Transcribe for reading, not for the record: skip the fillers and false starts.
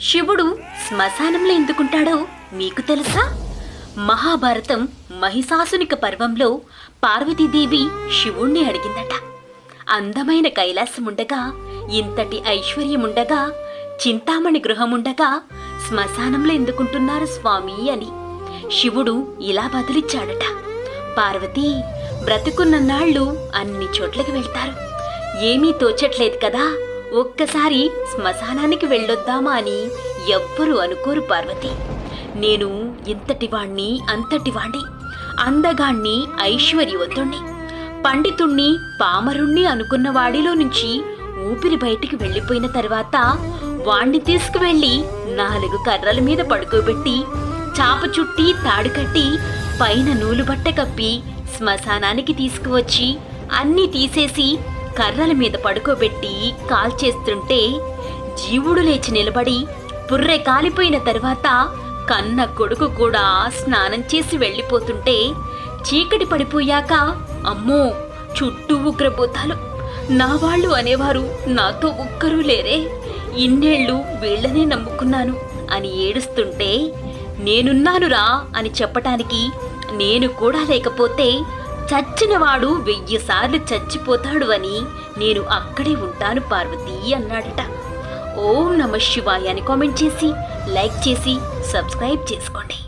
శివుడు శ్మశానంలో ఎందుకుంటాడో మీకు తెలుసా? మహాభారతం మహిషాసునిక పర్వంలో పార్వతీదేవి శివుణ్ణి అడిగిందట. అందమైన కైలాసముండగా, ఇంతటి ఐశ్వర్యముండగా, చింతామణి గృహముండగా శ్మశానంలో ఎందుకుంటున్నారు స్వామి అని. శివుడు ఇలా బదులిచ్చాడట, పార్వతీ, బ్రతుకున్నన్నాళ్ళు అన్ని చోట్లకి వెళ్తారు, ఏమీ తోచట్లేదు కదా, ఒక్కసారి శ్మశానానికి వెళ్ళొద్దామా అని ఎవ్వరూ అనుకోరు పార్వతి. నేను ఇంతటివాణ్ణి అంతటివాణ్ణి, అందగాణ్ణి ఐశ్వర్యవంతుణ్ణి, పండితుణ్ణి పామరుణ్ణి అనుకున్న వాడిలో నుంచి ఊపిరి బయటికి వెళ్ళిపోయిన తర్వాత వాణ్ణి తీసుకువెళ్ళి 4 కర్రల మీద పడుకోబెట్టి, చాప చుట్టి తాడు కట్టి, పైన నూలు బట్ట కప్పి శ్మశానానికి తీసుకువచ్చి అన్నీ తీసేసి కర్రల మీద పడుకోబెట్టి కాల్చేస్తుంటే, జీవుడు లేచి నిలబడి పుర్రె కాలిపోయిన తర్వాత కన్న కొడుకు కూడా స్నానం చేసి వెళ్ళిపోతుంటే, చీకటి పడిపోయాక అమ్మో చుట్టూ ఉగ్రబోతాలు, నా వాళ్ళు అనేవారు నాతో ఒక్కరూ లేరే, ఇన్నేళ్లు వీళ్లనే నమ్ముకున్నాను అని ఏడుస్తుంటే, నేనున్నానురా అని చెప్పటానికి నేను కూడా లేకపోతే చచ్చినవాడు 1000 సార్లు చచ్చిపోతాడు అని నేను అక్కడే ఉంటాను పార్వతీ అన్నాడట. ఓం నమః శివాయ అని కామెంట్ చేసి, లైక్ చేసి, సబ్స్క్రైబ్ చేసుకోండి.